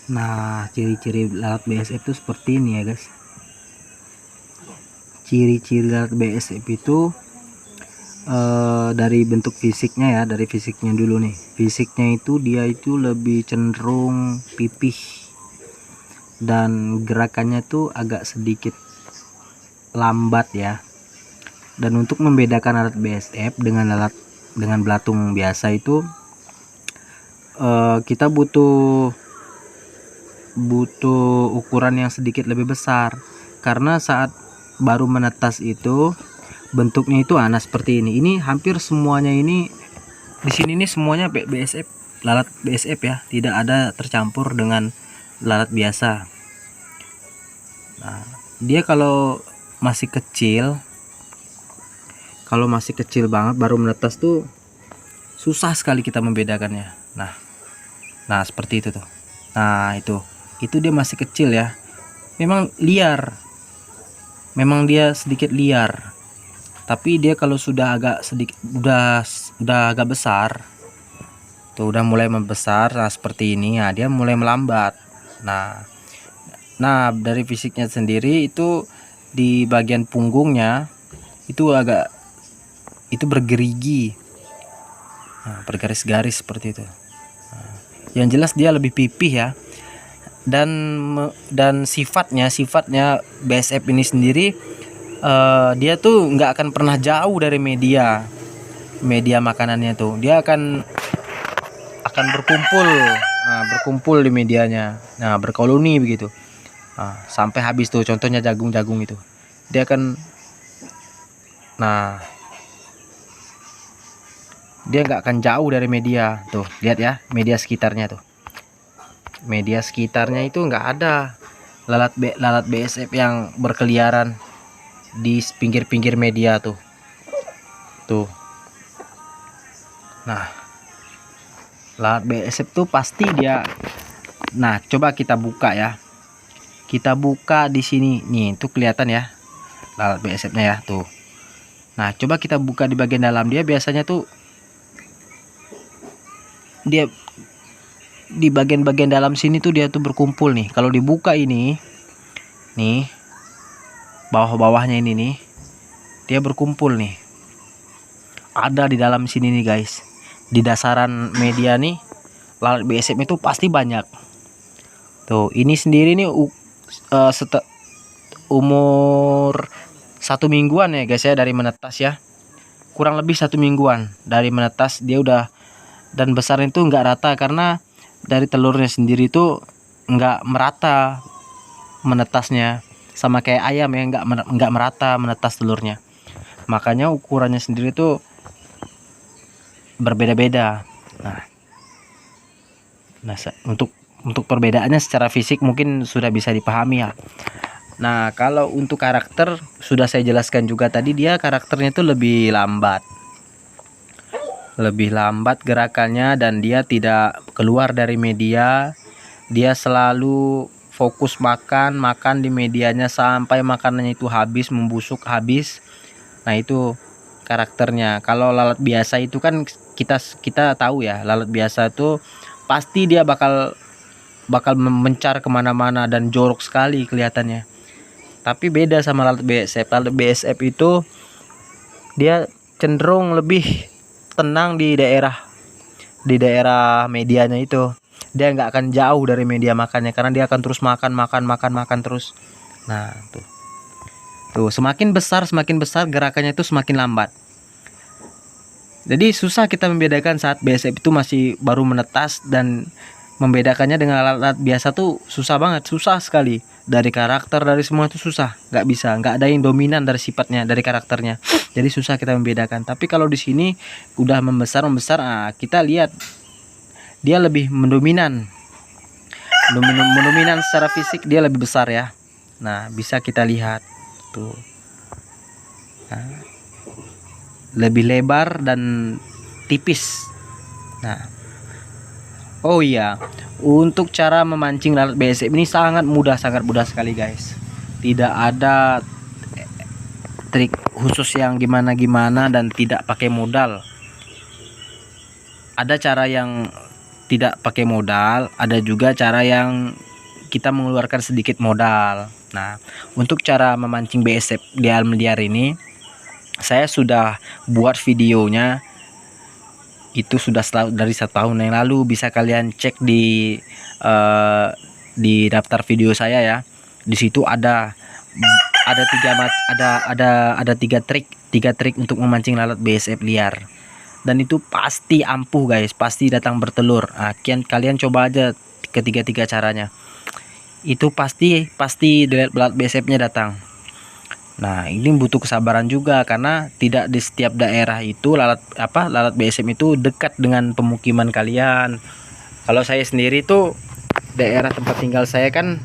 Nah, ciri-ciri lalat BSF itu seperti ini ya guys. Ciri-ciri lalat BSF itu dari bentuk fisiknya ya, dari fisiknya dulu nih. Fisiknya itu dia itu lebih cenderung pipih dan gerakannya tuh agak sedikit lambat ya. Dan untuk membedakan lalat BSF dengan belatung biasa itu kita butuh ukuran yang sedikit lebih besar, karena saat baru menetas itu bentuknya itu seperti ini. Ini hampir semuanya ini di sini nih semuanya BSF, lalat BSF ya, tidak ada tercampur dengan lalat biasa. Nah, dia kalau masih kecil banget baru menetas tuh susah sekali kita membedakannya. Nah seperti itu tuh. Nah itu dia masih kecil ya, memang liar, memang dia sedikit liar. Tapi dia kalau sudah agak sedikit udah agak besar tuh, udah mulai membesar, nah seperti ini ya, dia mulai melambat. Nah dari fisiknya sendiri itu di bagian punggungnya itu bergerigi, bergaris-garis seperti itu. Yang jelas dia lebih pipih ya. Dan sifatnya BSF ini sendiri, dia tuh nggak akan pernah jauh dari media makanannya tuh. Dia akan berkumpul di medianya, berkoloni begitu, sampai habis tuh. Contohnya jagung itu, dia akan dia nggak akan jauh dari media tuh. Lihat ya, media sekitarnya itu nggak ada lalat BSF yang berkeliaran di pinggir-pinggir media tuh. Nah, lalat BSF tuh pasti dia. Nah, coba kita buka ya. Kita buka di sini nih, itu kelihatan ya lalat BSF-nya ya tuh. Nah, coba kita buka di bagian dalam. Dia biasanya tuh dia di bagian-bagian dalam sini tuh dia tuh berkumpul nih. Kalau dibuka ini nih, bawah-bawahnya ini nih, dia berkumpul nih, ada di dalam sini nih guys. Di dasaran media nih lalat BSF itu pasti banyak tuh. Ini sendiri nih umur 1 mingguan ya guys ya, dari menetas ya, kurang lebih 1 mingguan dari menetas dia udah. Dan besarnya itu nggak rata, karena dari telurnya sendiri itu nggak merata menetasnya, sama kayak ayam ya, nggak merata menetas telurnya. Makanya ukurannya sendiri itu berbeda-beda. Nah untuk perbedaannya secara fisik mungkin sudah bisa dipahami ya. Nah, kalau untuk karakter sudah saya jelaskan juga tadi, dia karakternya itu lebih lambat gerakannya, dan dia tidak keluar dari media. Dia selalu fokus makan di medianya sampai makanannya itu habis, membusuk habis. Nah, itu karakternya. Kalau lalat biasa itu kan kita tahu ya, lalat biasa itu pasti dia bakal mencar kemana-mana dan jorok sekali kelihatannya. Tapi beda sama lalat BSF. Lalat BSF itu dia cenderung lebih tenang di daerah medianya itu. Dia nggak akan jauh dari media makannya, karena dia akan terus makan terus. Nah tuh semakin besar gerakannya itu semakin lambat. Jadi susah kita membedakan saat BSF itu masih baru menetas, dan membedakannya dengan lalat biasa tuh susah sekali. Dari karakter, dari semua itu susah, nggak ada yang dominan dari sifatnya, dari karakternya. Jadi susah kita membedakan. Tapi kalau di sini udah membesar, kita lihat dia lebih mendominan secara fisik, dia lebih besar ya. Nah, bisa kita lihat tuh. Nah, lebih lebar dan tipis. Nah, oh iya, untuk cara memancing lalat BSF ini sangat mudah sekali guys. Tidak ada trik khusus yang gimana dan tidak pakai modal. Ada cara yang tidak pakai modal, ada juga cara yang kita mengeluarkan sedikit modal. Nah, untuk cara memancing BSF di alam liar ini saya sudah buat videonya, itu sudah dari 1 tahun yang lalu. Bisa kalian cek di daftar video saya ya. Di situ ada tiga trik untuk memancing lalat BSF liar, dan itu pasti ampuh guys, pasti datang bertelur. Nah, kalian coba aja ketiga caranya, itu pasti lalat BSF-nya datang. Nah, ini butuh kesabaran juga karena tidak di setiap daerah itu lalat BSF itu dekat dengan pemukiman kalian. Kalau saya sendiri tuh, daerah tempat tinggal saya kan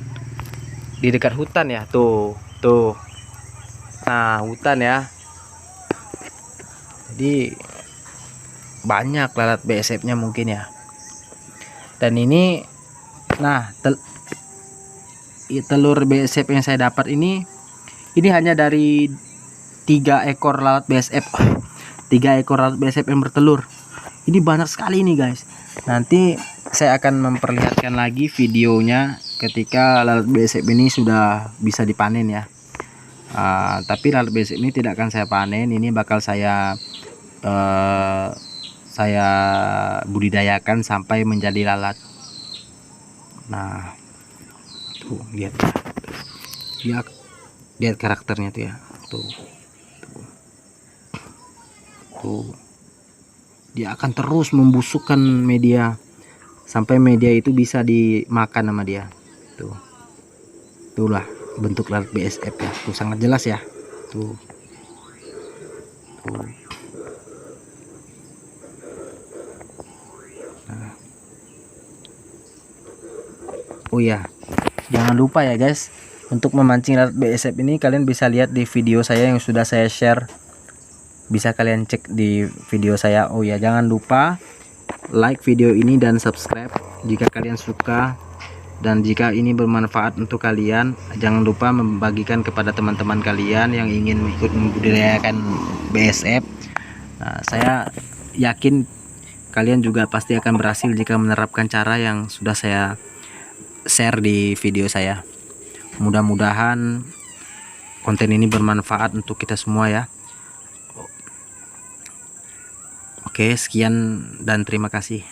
di dekat hutan ya, tuh. Nah, hutan ya. Jadi banyak lalat BSF-nya mungkin ya. Dan ini, nah, telur BSF yang saya dapat ini hanya dari 3 ekor lalat BSF. 3 ekor lalat BSF yang bertelur. Ini banyak sekali nih guys. Nanti saya akan memperlihatkan lagi videonya ketika lalat BSF ini sudah bisa dipanen ya. Tapi lalat BSF ini tidak akan saya panen. Ini bakal saya budidayakan sampai menjadi lalat. Nah, tuh lihat ya, lihat karakternya tuh ya, tuh. Dia akan terus membusukkan media sampai media itu bisa dimakan sama dia. Itulah bentuk lalat BSF ya. Tuh sangat jelas ya. Tuh. Nah. Oh ya, jangan lupa ya guys, untuk memancing lalat BSF ini kalian bisa lihat di video saya yang sudah saya share. Bisa kalian cek di video saya. Oh ya, jangan lupa like video ini dan subscribe jika kalian suka, dan jika ini bermanfaat untuk kalian, jangan lupa membagikan kepada teman-teman kalian yang ingin ikut membudidayakan BSF. Nah, saya yakin kalian juga pasti akan berhasil jika menerapkan cara yang sudah saya share di video saya. Mudah-mudahan konten ini bermanfaat untuk kita semua ya. Oke, sekian dan terima kasih.